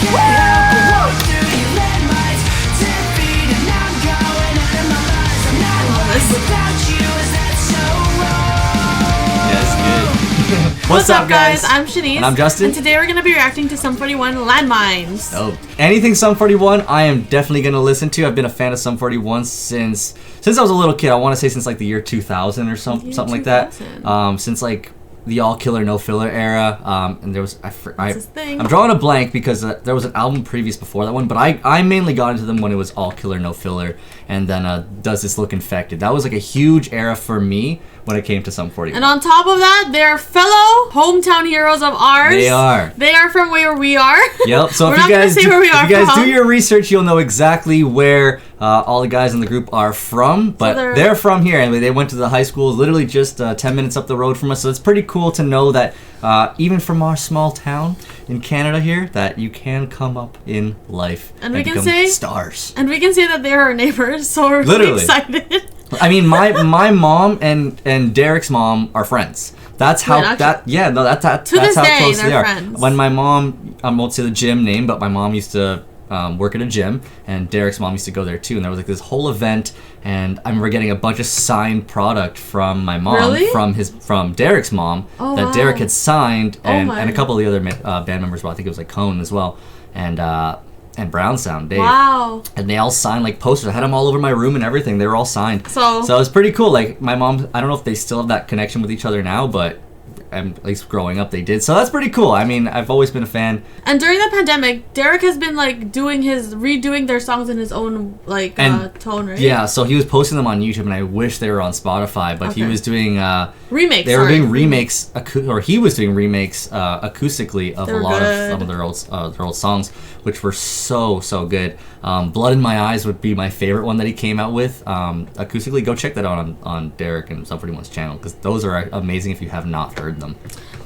can't help but walk through your landmines. 10 feet and I'm going out of my mind. I'm not alive without you, is that so wrong? Yes, good. What's up, guys? I'm Shanice. And I'm Justin. And today we're going to be reacting to Sum 41 Landmines. Oh, anything Sum 41, I am definitely going to listen to. I've been a fan of Sum 41 since I was a little kid. I want to say since like the year 2000 or something like that. Since like the all killer no filler era, and there was I'm drawing a blank because there was an album previous before that one, but I mainly got into them when it was all killer no filler, and then Does This Look Infected. That was like a huge era for me when it came to Sum 41. And on top of that, they're fellow hometown heroes of ours. They are. They are from where we are. Yep. So We're if not you guys, gonna say where we are if you guys from. do your research, you'll know exactly where all the guys in the group are from. But So they're from here, and they went to the high school literally just 10 minutes up the road from us. So it's pretty cool to know that even from our small town in Canada here, that you can come up in life And we can become say stars. And we can say that they're our neighbors, so we're really excited. I mean, my mom and Derek's mom are friends. That's how that's how day, close they are. friends. When my mom, I won't say the gym name, but my mom used to work at a gym, and Derek's mom used to go there too. And there was like this whole event, and I remember getting a bunch of signed product from my mom, from Derek's mom, that Derek had signed, and a couple of the other band members. Well, I think it was like Cone as well, and Brown Sound, Dave. Wow. And they all signed like posters. I had them all over my room and everything. They were all signed. So it was pretty cool. Like my mom, I don't know if they still have that connection with each other now, but at least growing up they did. So that's pretty cool. I mean, I've always been a fan. And during the pandemic, Derek has been like redoing their songs in his own like tone, right? Yeah, so he was posting them on YouTube, and I wish they were on Spotify, but he was doing remakes. They were doing remakes, he was doing remakes acoustically of a lot of some of their old songs, which were so good. Blood in My Eyes would be my favorite one that he came out with acoustically. Go check that out on Derek and Sum 41's channel, because those are amazing if you have not heard them.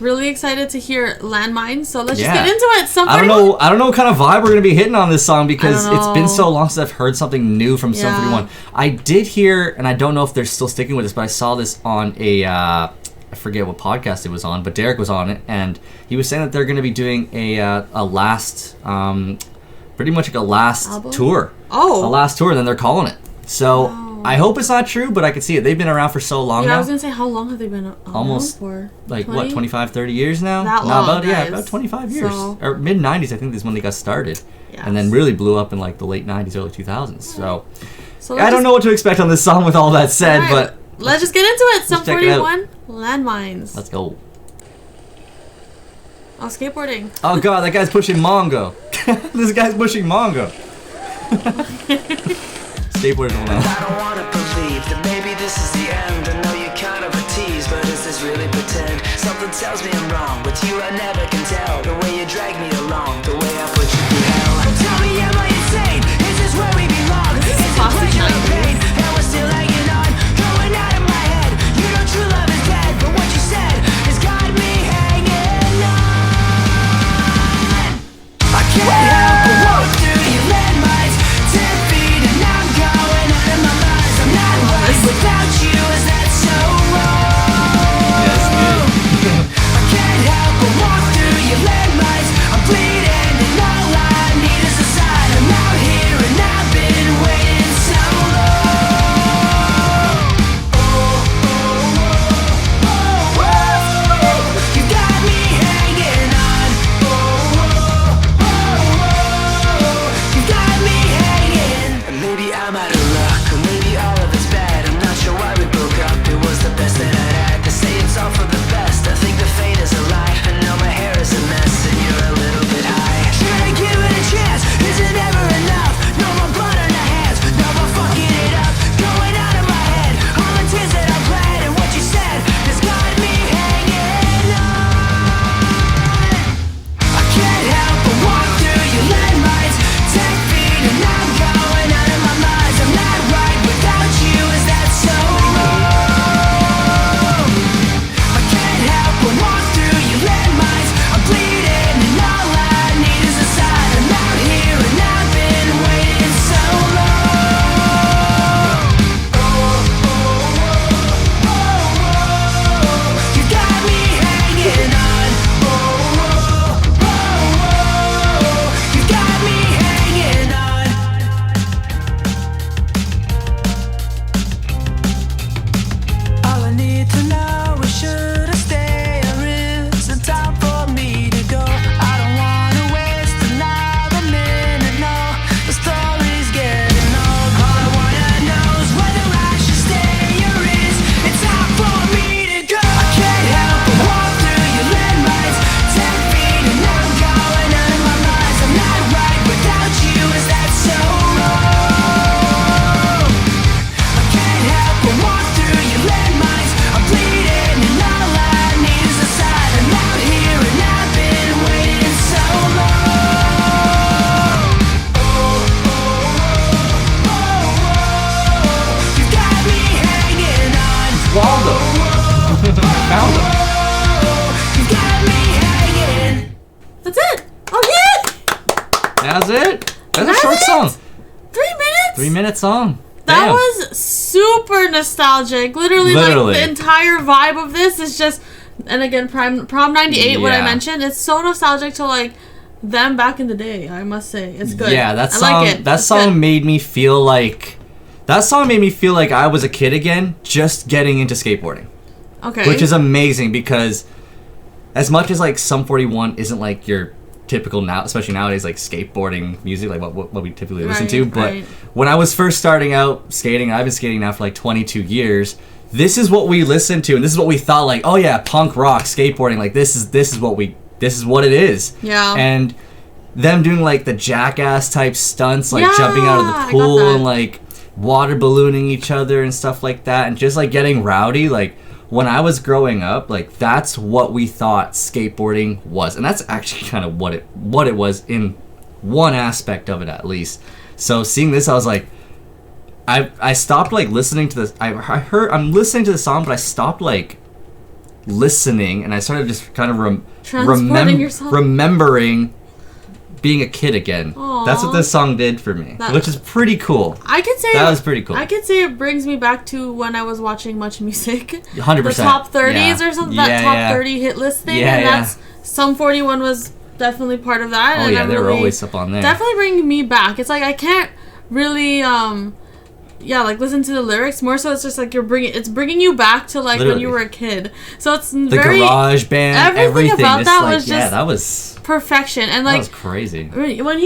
Really excited to hear Landmines, so let's just get into it. Sum 41. I don't know what kind of vibe we're gonna be hitting on this song, because it's been so long since I've heard something new from Sum 41. I did hear, and I don't know if they're still sticking with this, but I saw this on I forget what podcast it was on, but Derek was on it, and he was saying that they're gonna be doing a last, pretty much like a last tour. A last tour, and then they're calling it. So. I hope it's not true, but I can see it. They've been around for so long now. I was going to say, how long have they been almost for? Like 20? What, 25, 30 years now? That long, about 25 years. Or mid-90s, I think, is when they got started. Yes. And then really blew up in like the late 90s, early 2000s. So I don't know what to expect on this song with all that said, but... Let's just get into it. Sum 41, Landmines. Let's go. Oh, skateboarding. Oh god, that guy's pushing Mongo. This guy's pushing Mongo. Skateboarders will know. I don't wanna believe that maybe this is the end. I know you're kind of a tease, but is this really pretend? Something tells me I'm wrong. With you I never can tell. The way you drag me along, the way I put you through hell. Tell me, am I insane? Is this where we belong? Is it pleasure or pain? And we're still hanging on, going out of my head. You know true love is dead, but what you said has got me hanging on. I can't help but walk through your landmines. 10 feet and I'm going out of my mind. I'm not alive without you, is that so wrong? Yes, good. I can't help but walk through your landmines. I'm That's it. That's a short song. 3 minutes? 3-minute song. That Damn. was super nostalgic. Literally, like, the entire vibe of this is just... And again, Prom 98, what I mentioned, it's so nostalgic to, like, them back in the day, I must say. It's good. Yeah, that song, I like it. That song made me feel like... That song made me feel like I was a kid again, just getting into skateboarding. Okay. Which is amazing because as much as, like, Sum 41 isn't, like, your typical now, especially nowadays, like, skateboarding music, like what we typically listen to, but when I was first starting out skating, I've been skating now for, like, 22 years... This is what we listened to, and this is what we thought. Like, oh yeah, punk rock, skateboarding. Like, this is what it is. Yeah. And them doing like the jackass type stunts, like jumping out of the pool and like water ballooning each other and stuff like that, and just like getting rowdy. Like when I was growing up, like that's what we thought skateboarding was, and that's actually kind of what it was in one aspect of it at least. So seeing this, I was like. I stopped like listening to this. I'm listening to the song, but I stopped like listening, and I started just kind of remembering being a kid again. Aww. That's what this song did for me, which is pretty cool. I could say that was pretty cool. I could say it brings me back to when I was watching Much Music. 100%. The top 30s or something. That top 30 hit list thing, and that's Sum 41 was definitely part of that. Oh and yeah, they were always up on there. Definitely bringing me back. It's like I can't really like listen to the lyrics more, so it's just like it's bringing you back to like when you were a kid. So it's the garage band, everything about that like, was just that was perfection. And like that was crazy. When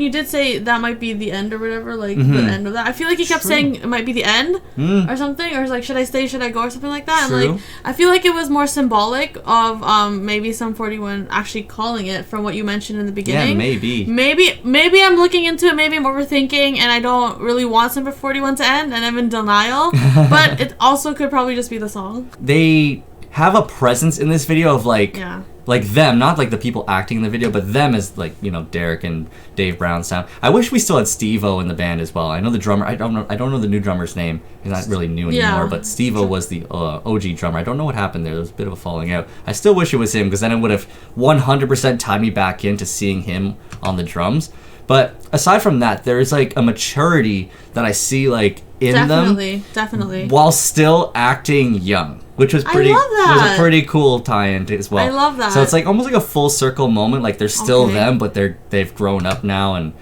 you did say that might be the end or whatever, like the end of that, I feel like he kept saying it might be the end or something, or like should I stay, should I go, or something like that. And like I feel like it was more symbolic of maybe Sum 41 actually calling it from what you mentioned in the beginning. Yeah, maybe I'm looking into it, maybe I'm overthinking and I don't really want Sum 41 to end and I'm in denial. But it also could probably just be the song. They have a presence in this video of like them, not like the people acting in the video, but them as like, you know, Derek and Dave Brown sound. I wish we still had Steve-O in the band as well. I know the drummer. I don't know the new drummer's name. He's not really new anymore. But Steve-O was the OG drummer. I don't know what happened there. There was a bit of a falling out. I still wish it was him because then it would have 100% tied me back into seeing him on the drums. But aside from that, there is like a maturity that I see like in them, definitely, while still acting young, which was pretty. I love that. Was a pretty cool tie-in as well. I love that. So it's like almost like a full circle moment. Like they're still them, but they've grown up now, and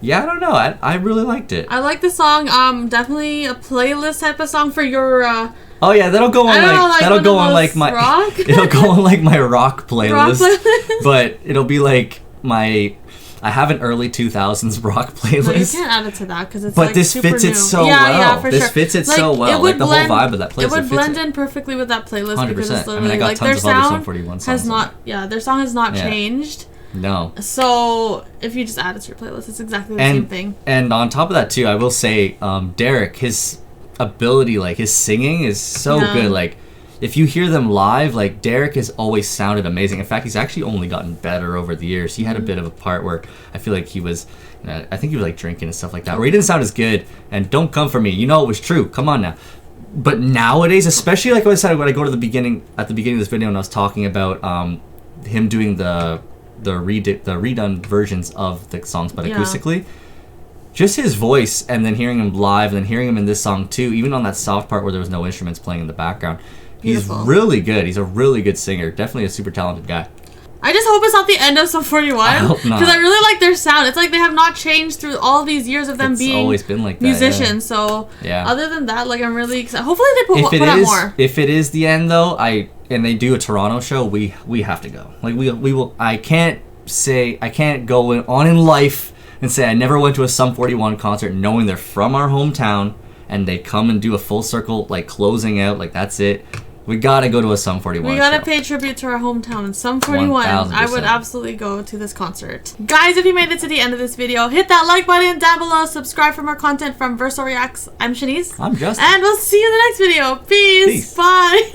yeah, I don't know. I really liked it. I like the song. Definitely a playlist type of song for your. Oh yeah, that'll go on that'll go on like my rock? It'll go on like my rock playlist. But it'll be like I have an early 2000s rock playlist. No, you can't add it to that because it's but like this super fits new. it so well. Yeah, for this sure. fits it so well. Like the whole vibe of that playlist. It would blend in perfectly with that playlist 100%. because it's literally I got like tons their of other sound Sum 41 songs has not. Yeah, their song has not changed. No. So if you just add it to your playlist, it's exactly the same thing. And on top of that too, I will say, Derek, his ability, like his singing is so good. Like if you hear them live, like Derek has always sounded amazing. In fact, he's actually only gotten better over the years. He had a bit of a part where I feel like he was, I think he was like drinking and stuff like that, where he didn't sound as good. And don't come for me, you know it was true. Come on now. But nowadays, especially like I said when I go to the beginning of this video, and I was talking about him doing the redone versions of the songs, but acoustically. Just his voice, and then hearing him live, and then hearing him in this song too, even on that soft part where there was no instruments playing in the background. Beautiful. He's really good. He's a really good singer. Definitely a super talented guy. I just hope it's not the end of Sum 41. I hope not. Because I really like their sound. It's like they have not changed through all these years of them being always been like that, musicians. So other than that, like I'm really excited. Hopefully they put out more. If it is the end though, and they do a Toronto show, we have to go. Like we will. I can't go on in life and say I never went to a Sum 41 concert knowing they're from our hometown and they come and do a full circle like closing out, like that's it. We gotta go to a Sum 41 We gotta show. pay tribute to our hometown in Sum 41. 1000%. I would absolutely go to this concert. Guys, if you made it to the end of this video, hit that like button down below, subscribe for more content from Verso Reacts. I'm Shanice. I'm Justin. And we'll see you in the next video. Peace. Bye.